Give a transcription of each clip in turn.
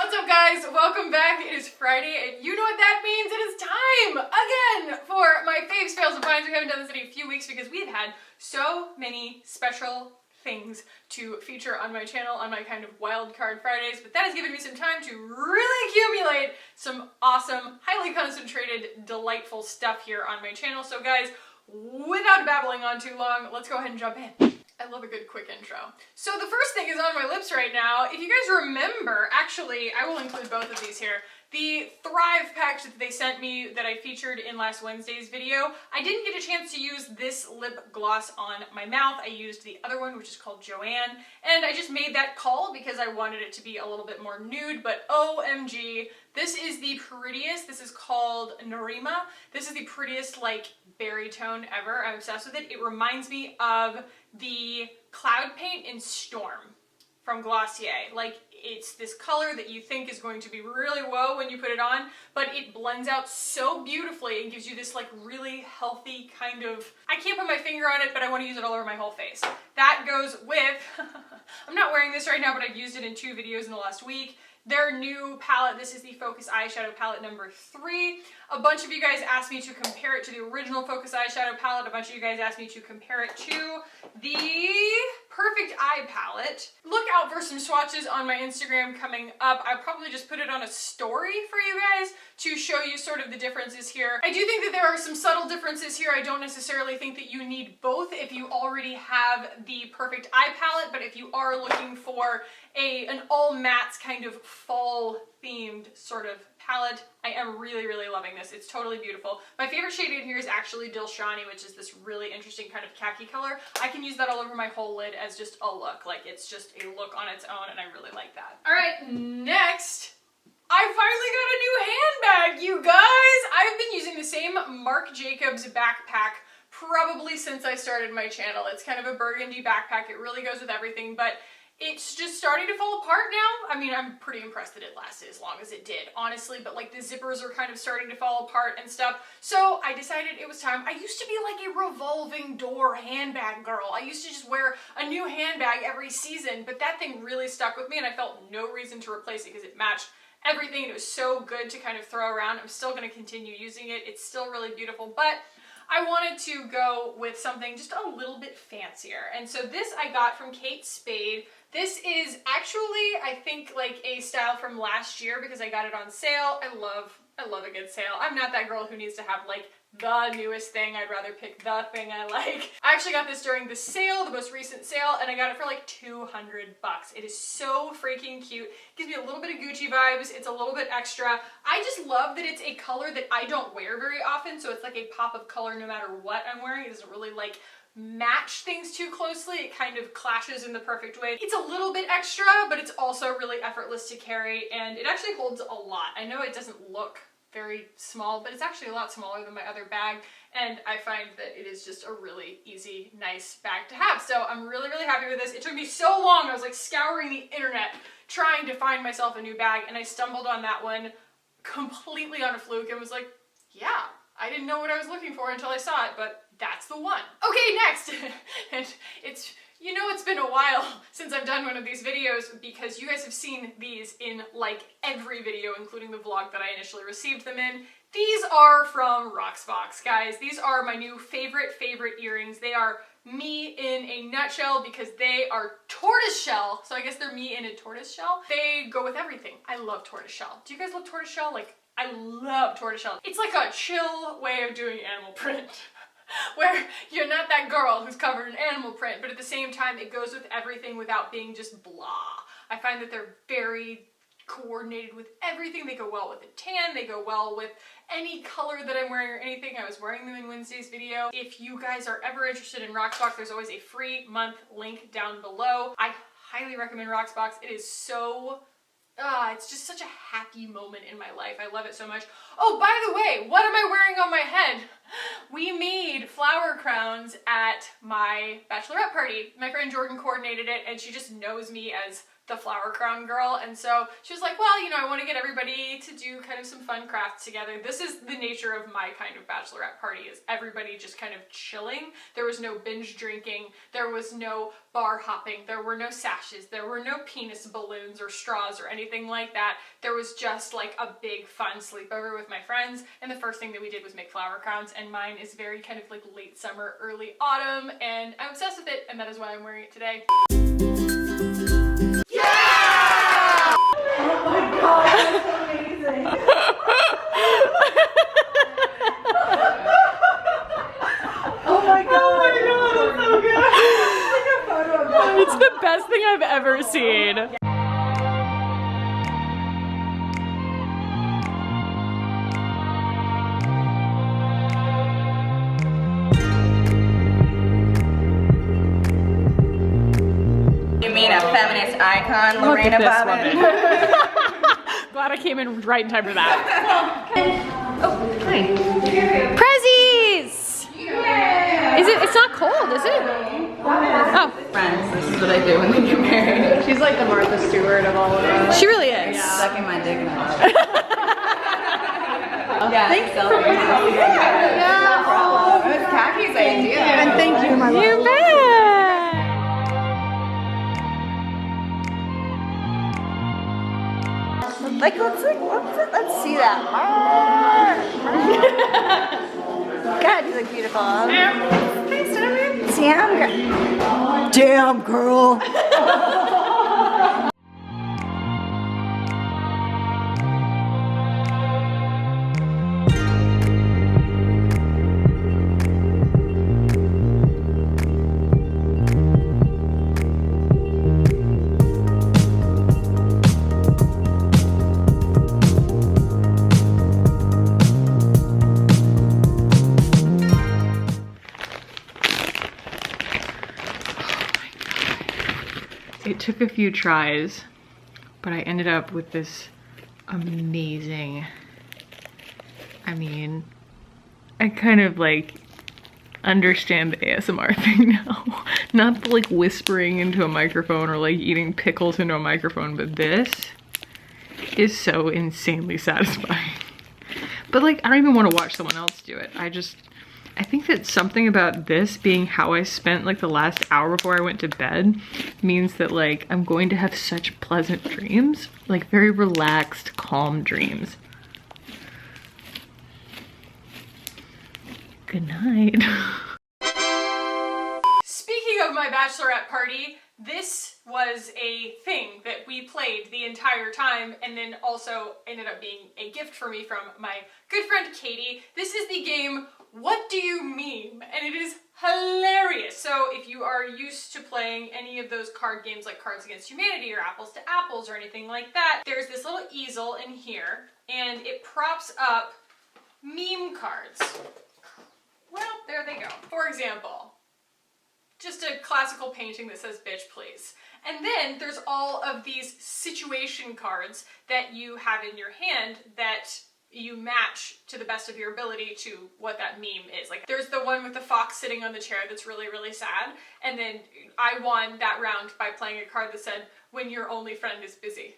What's up, guys? Welcome back. It is Friday, and you know what that means. It is time again for my faves, fails, and finds. We haven't done this in a few weeks because we've had so many special things to feature on my channel on my kind of wild card Fridays, but that has given me some time to really accumulate some awesome, highly concentrated, delightful stuff here on my channel. So guys, without babbling on too long, let's go ahead and jump in. I love a good quick intro. So the first thing is on my lips right now. If you guys remember, actually, I will include both of these here. The Thrive pack that they sent me that I featured in last Wednesday's video, I didn't get a chance to use this lip gloss on my mouth. I used the other one, which is called Joanne, and I just made that call because I wanted it to be a little bit more nude, but OMG, this is the prettiest. This is called Narima. This is the prettiest, like, berry tone ever. I'm obsessed with it. It reminds me of the cloud paint in Storm from Glossier. Like, it's this color that you think is going to be really whoa when you put it on, but it blends out so beautifully and gives you this like really healthy kind of, I can't put my finger on it, but I want to use it all over my whole face. That goes with, I'm not wearing this right now, but I've used it in 2 videos in the last week. Their new palette, this is the Focus Eyeshadow Palette number 3. A bunch of you guys asked me to compare it to the original Focus Eyeshadow Palette. A bunch of you guys asked me to compare it to the Perfect Eye Palette. Look out for some swatches on my Instagram coming up. I probably just put it on a story for you guys to show you sort of the differences here. I do think that there are some subtle differences here. I don't necessarily think that you need both if you already have the Perfect Eye Palette, but if you are looking for an all mattes kind of fall themed sort of palette, I am really loving this. It's totally beautiful. My favorite shade in here is actually Dilshani, which is this really interesting kind of khaki color. I can use that all over my whole lid as just a look. Like, it's just a look on its own, and I really like that. All right, next, I finally got a new handbag, you guys! I've been using the same Marc Jacobs backpack probably since I started my channel. It's kind of a burgundy backpack. It really goes with everything, but it's just starting to fall apart now. I mean, I'm pretty impressed that it lasted as long as it did, honestly, but like the zippers are kind of starting to fall apart and stuff. So I decided it was time. I used to be like a revolving door handbag girl. I used to just wear a new handbag every season, but that thing really stuck with me and I felt no reason to replace it because it matched everything and it was so good to kind of throw around. I'm still gonna continue using it. It's still really beautiful, but I wanted to go with something just a little bit fancier. And so this I got from Kate Spade. This is actually, I think, like a style from last year because I got it on sale. I love a good sale. I'm not that girl who needs to have like the newest thing. I'd rather pick the thing I like. I actually got this during the sale, the most recent sale, and I got it for like 200 bucks. It is so freaking cute. It gives me a little bit of Gucci vibes. It's a little bit extra. I just love that it's a color that I don't wear very often, so it's like a pop of color no matter what I'm wearing. It doesn't really like match things too closely. It kind of clashes in the perfect way. It's a little bit extra, but it's also really effortless to carry, and it actually holds a lot. I know it doesn't look very small, but it's actually a lot smaller than my other bag, and I find that it is just a really easy, nice bag to have. So I'm really happy with this. It took me so long. I was like scouring the internet trying to find myself a new bag, and I stumbled on that one completely on a fluke and was like, yeah, I didn't know what I was looking for until I saw it, but that's the one. Okay, next. And it's, you know, it's been a while since I've done one of these videos because you guys have seen these in like every video, including the vlog that I initially received them in. These are from Rocksbox, guys. These are my new favorite earrings. They are me in a nutshell because they are tortoiseshell. So I guess they're me in a tortoiseshell. They go with everything. I love tortoiseshell. Do you guys love tortoiseshell? Like, I love tortoiseshell. It's like a chill way of doing animal print. Where you're not that girl who's covered in animal print, but at the same time it goes with everything without being just blah. I find that they're very coordinated with everything. They go well with a tan, they go well with any color that I'm wearing or anything. I was wearing them in Wednesday's video. If you guys are ever interested in Rocksbox, there's always a free month link down below. I highly recommend Rocksbox. It is so it's just such a happy moment in my life. I love it so much. Oh, by the way, what am I wearing on my head? We made flower crowns at my bachelorette party. My friend Jordan coordinated it, and she just knows me as the flower crown girl, and so she was like, well, you know, I want to get everybody to do kind of some fun crafts together. This is the nature of my kind of bachelorette party, is everybody just kind of chilling. There was no binge drinking, there was no bar hopping, there were no sashes, there were no penis balloons or straws or anything like that. There was just like a big fun sleepover with my friends, and the first thing that we did was make flower crowns, and mine is very kind of like late summer, early autumn, and I'm obsessed with it, and that is why I'm wearing it today. It's the best thing I've ever seen. You mean a feminist icon, Lorena Bobbitt? Glad I came in right in time for that. Oh, hi. Prezzies! It's not cold, is it? Oh. Friends, this is what I do when they get married. She's like the Martha Stewart of all of us. She really is. Yeah. Sucking my dick in it. Yeah, thanks so much. Yeah. Oh, it was Kaki's idea. And thank you, my love. You bet. Like, let's see that. God, you look beautiful. Thanks, Jennifer. Damn girl. It took a few tries, but I ended up with this amazing, I mean, I kind of like understand the ASMR thing now. Not the like whispering into a microphone or like eating pickles into a microphone, but this is so insanely satisfying. But like, I don't even want to watch someone else do it. I think that something about this being how I spent like the last hour before I went to bed means that like I'm going to have such pleasant dreams, like very relaxed, calm dreams. Good night. Speaking of my bachelorette party, this was a thing that we played the entire time, and then also ended up being a gift for me from my good friend Katie. This is the game What Do You Meme? And it is hilarious. So if you are used to playing any of those card games like Cards Against Humanity or Apples to Apples or anything like that, there's this little easel in here, and it props up meme cards. Well, there they go. For example, just a classical painting that says bitch please. And then there's all of these situation cards that you have in your hand that you match to the best of your ability to what that meme is. Like there's the one with the fox sitting on the chair that's really, really sad. And then I won that round by playing a card that said, when your only friend is busy.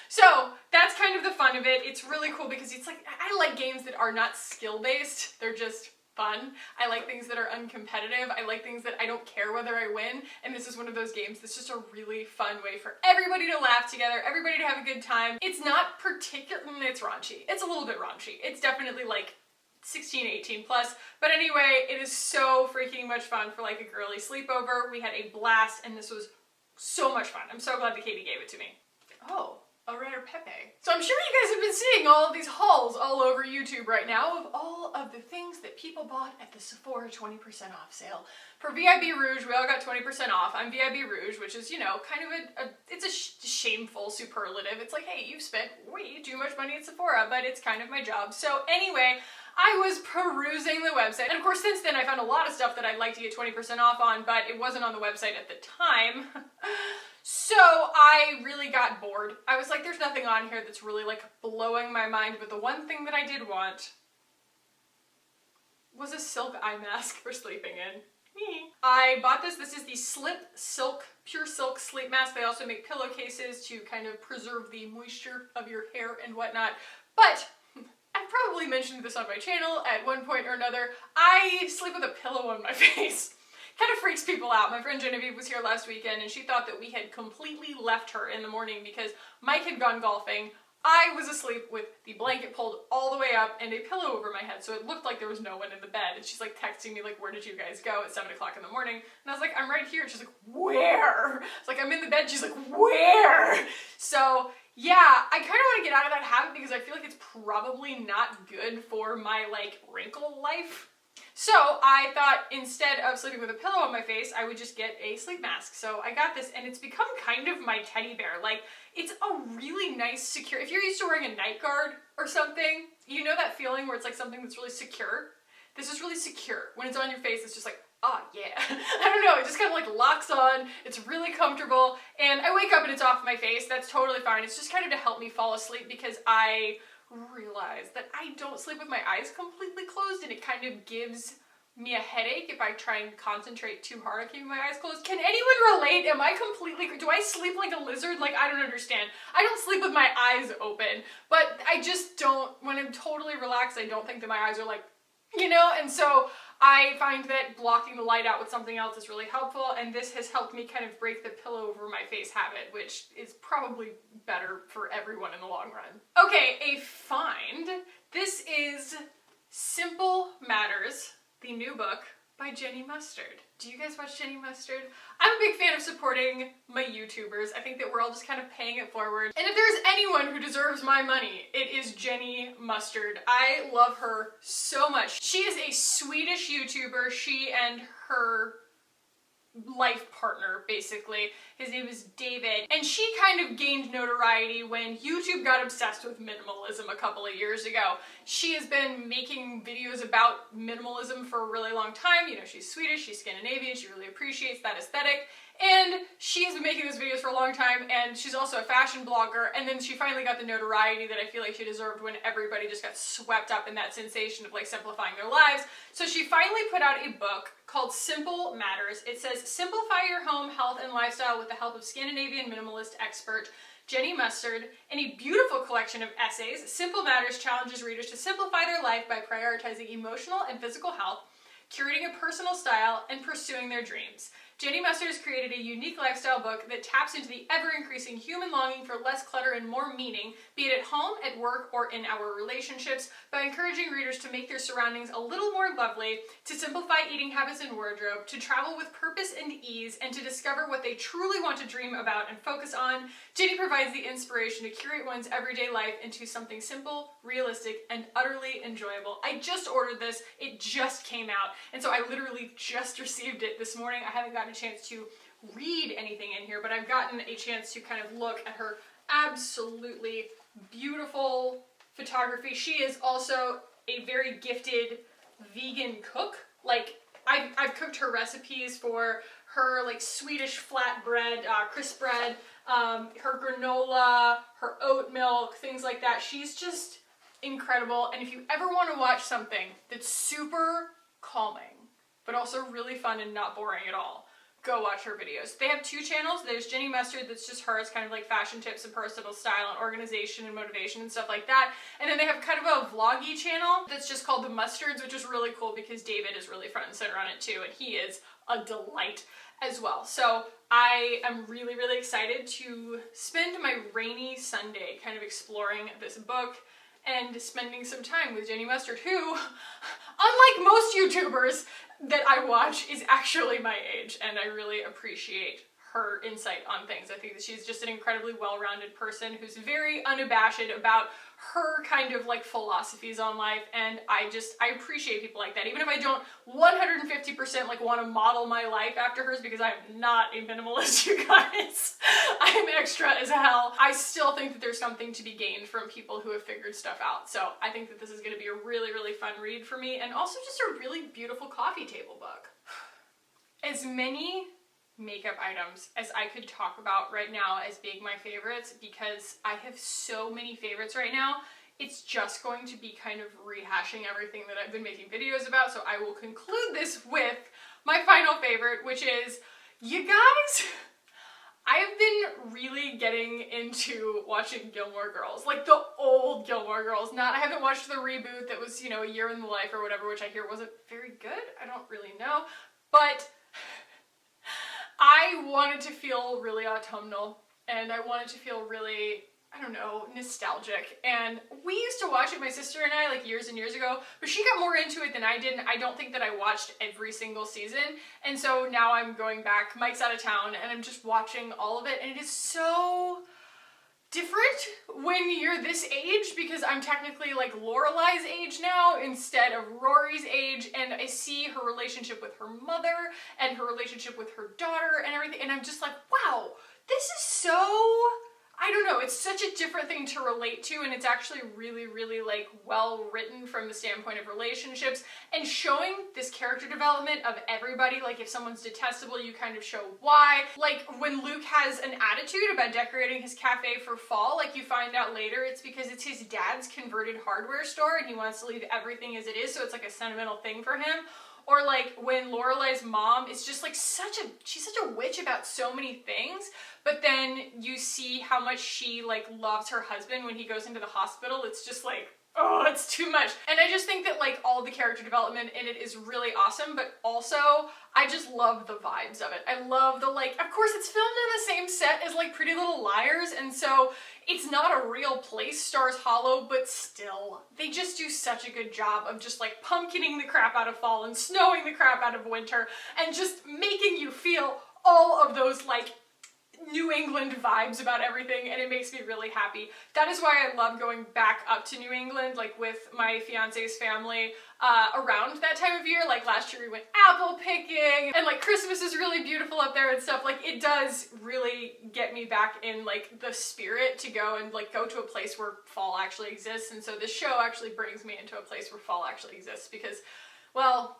So that's kind of the fun of it. It's really cool because it's like, I like games that are not skill-based. They're just fun. I like things that are uncompetitive. I like things that I don't care whether I win. And this is one of those games that's just a really fun way for everybody to laugh together, everybody to have a good time. It's not particularly, it's raunchy. It's a little bit raunchy. It's definitely like 16, 18 plus. But anyway, it is so freaking much fun for like a girly sleepover. We had a blast and this was so much fun. I'm so glad that Katie gave it to me. Oh. A rare Pepe. So I'm sure you guys have been seeing all of these hauls all over YouTube right now of all of the things that people bought at the Sephora 20% off sale. For VIB Rouge, we all got 20% off. I'm VIB Rouge, which is, you know, kind of it's a shameful superlative. It's like, hey, you've spent way too much money at Sephora, but it's kind of my job. So anyway, I was perusing the website. And of course, since then, I found a lot of stuff that I'd like to get 20% off on, but it wasn't on the website at the time. So I really got bored. I was like, there's nothing on here that's really like blowing my mind, but the one thing that I did want was a silk eye mask for sleeping in. I bought this. This is the Pure Silk Sleep Mask. They also make pillowcases to kind of preserve the moisture of your hair and whatnot. But I've probably mentioned this on my channel at one point or another. I sleep with a pillow on my face. Kind of freaks people out. My friend Genevieve was here last weekend and she thought that we had completely left her in the morning because Mike had gone golfing. I was asleep with the blanket pulled all the way up and a pillow over my head, so it looked like there was no one in the bed. And she's like texting me like, where did you guys go at 7 o'clock in the morning? And I was like, I'm right here. And she's like, where? It's like, I'm in the bed. She's like, where? So yeah, I kind of want to get out of that habit because I feel like it's probably not good for my like wrinkle life. So I thought instead of sleeping with a pillow on my face, I would just get a sleep mask. So I got this and it's become kind of my teddy bear. Like, it's a really nice, secure, if you're used to wearing a night guard or something, you know that feeling where it's like something that's really secure? This is really secure. When it's on your face, it's just like, oh yeah. I don't know, it just kind of like locks on, it's really comfortable, and I wake up and it's off my face. That's totally fine. It's just kind of to help me fall asleep because I realize that I don't sleep with my eyes completely closed and it kind of gives me a headache if I try and concentrate too hard on keeping my eyes closed. Can anyone relate? Am I completely, do I sleep like a lizard? Like, I don't understand. I don't sleep with my eyes open, but I just don't, when I'm totally relaxed, I don't think that my eyes are like, you know, and so I find that blocking the light out with something else is really helpful, and this has helped me kind of break the pillow over my face habit, which is probably better for everyone in the long run. Okay, a find. This is Simple Matters, the new book by Jenny Mustard. Do you guys watch Jenny Mustard? I'm a big fan of supporting my YouTubers. I think that we're all just kind of paying it forward. And if there's anyone who deserves my money, it is Jenny Mustard. I love her so much. She is a Swedish YouTuber. She and her life partner, basically. His name is David. And she kind of gained notoriety when YouTube got obsessed with minimalism a couple of years ago. She has been making videos about minimalism for a really long time. You know, she's Swedish, she's Scandinavian, she really appreciates that aesthetic. And she has been making those videos for a long time, and she's also a fashion blogger, and then she finally got the notoriety that I feel like she deserved when everybody just got swept up in that sensation of like simplifying their lives. So she finally put out a book called Simple Matters. It says, simplify your home, health, and lifestyle with the help of Scandinavian minimalist expert Jenny Mustard. In a beautiful collection of essays, Simple Matters challenges readers to simplify their life by prioritizing emotional and physical health, curating a personal style, and pursuing their dreams. Jenny Mustard has created a unique lifestyle book that taps into the ever-increasing human longing for less clutter and more meaning, be it at home, at work, or in our relationships, by encouraging readers to make their surroundings a little more lovely, to simplify eating habits and wardrobe, to travel with purpose and ease, and to discover what they truly want to dream about and focus on. Jenny provides the inspiration to curate one's everyday life into something simple, realistic, and utterly enjoyable. I just ordered this. It just came out, and so I literally just received it this morning. I haven't gotten a chance to read anything in here, but I've gotten a chance to kind of look at her absolutely beautiful photography. She is also a very gifted vegan cook. Like, I've cooked her recipes for her like Swedish flatbread, crisp bread, her granola, her oat milk, things like that. She's just incredible. And if you ever want to watch something that's super calming, but also really fun and not boring at all, go watch her videos. They have two channels. There's Jenny Mustard, that's just her. It's kind of like fashion tips and personal style and organization and motivation and stuff like that. And then they have kind of a vloggy channel that's just called The Mustards, which is really cool because David is really front and center on it too, and he is a delight as well. So I am really, really excited to spend my rainy Sunday kind of exploring this book and spending some time with Jenny Mustard, who, unlike most YouTubers that I watch, is actually my age, and I really appreciate her insight on things. I think that she's just an incredibly well-rounded person who's very unabashed about her kind of like philosophies on life, and I appreciate people like that. Even if I don't 150% like want to model my life after hers, because I'm not a minimalist, you guys. I'm extra as hell. I still think that there's something to be gained from people who have figured stuff out. So I think that this is going to be a really, really fun read for me, and also just a really beautiful coffee table book. As many makeup items as I could talk about right now as being my favorites, because I have so many favorites right now, it's just going to be kind of rehashing everything that I've been making videos about. So I will conclude this with my final favorite, which is, you guys, I've been really getting into watching Gilmore Girls, like the old Gilmore Girls. I haven't watched the reboot that was, you know, A Year in the Life or whatever, which I hear wasn't very good. I don't really know, but I wanted to feel really autumnal, and I wanted to feel really, I don't know, nostalgic. And we used to watch it, my sister and I, like years and years ago, but she got more into it than I did, and I don't think that I watched every single season. And so now I'm going back, Mike's out of town, and I'm just watching all of it, and it is so different when you're this age, because I'm technically like Lorelai's age now instead of Rory's age, and I see her relationship with her mother and her relationship with her daughter and everything, and I'm just like, wow, this is so, I don't know, it's such a different thing to relate to, and it's actually really, really like well written from the standpoint of relationships and showing this character development of everybody. Like if someone's detestable, you kind of show why. Like when Luke has an attitude about decorating his cafe for fall, like you find out later it's because it's his dad's converted hardware store and he wants to leave everything as it is, so it's like a sentimental thing for him. Or like when Lorelai's mom is just like she's such a witch about so many things, but then you see how much she like loves her husband when he goes into the hospital. It's just like, oh, it's too much. And I just think that like all the character development in it is really awesome, but also I just love the vibes of it. I love the, like, of course it's filmed on the same set as like Pretty Little Liars, and so it's not a real place, Stars Hollow, but still, they just do such a good job of just like pumpkining the crap out of fall and snowing the crap out of winter and just making you feel all of those like New England vibes about everything, and it makes me really happy. That is why I love going back up to New England, like with my fiance's family around that time of year. Like last year we went apple picking, and like Christmas is really beautiful up there and stuff. Like it does really get me back in like the spirit to go and like go to a place where fall actually exists. And so this show actually brings me into a place where fall actually exists, because, well,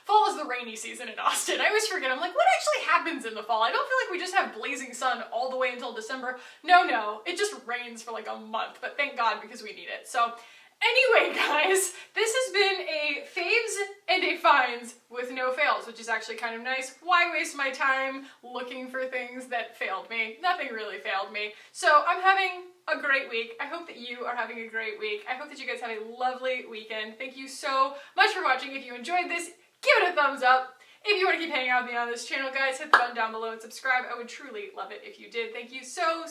fall is the rainy season in Austin. I always forget, I'm like, what actually happens in the fall? I don't feel like we just have blazing sun all the way until December. No, it just rains for like a month, but thank God, because we need it. So anyway, guys, this has been a faves and a finds with no fails, which is actually kind of nice. Why waste my time looking for things that failed me? Nothing really failed me. So I'm having a great week. I hope that you are having a great week. I hope that you guys have a lovely weekend. Thank you so much for watching. If you enjoyed this, give it a thumbs up. If you want to keep hanging out with me on this channel, guys, hit the button down below and subscribe. I would truly love it if you did. Thank you so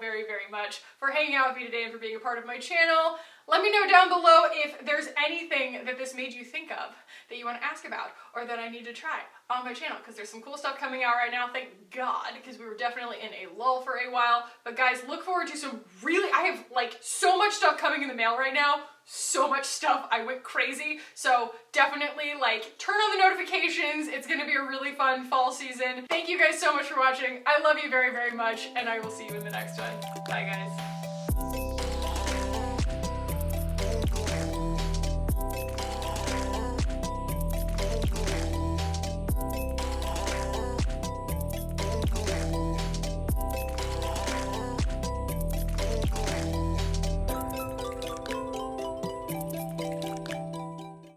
very, very much for hanging out with me today and for being a part of my channel. Let me know down below if there's anything that this made you think of that you want to ask about or that I need to try on my channel, because there's some cool stuff coming out right now, thank God, because we were definitely in a lull for a while. But guys, look forward to some really, I have like so much stuff coming in the mail right now. So much stuff, I went crazy. So definitely like turn on the notifications. It's gonna be a really fun fall season. Thank you guys so much for watching. I love you very, very much, and I will see you in the next one. Bye guys.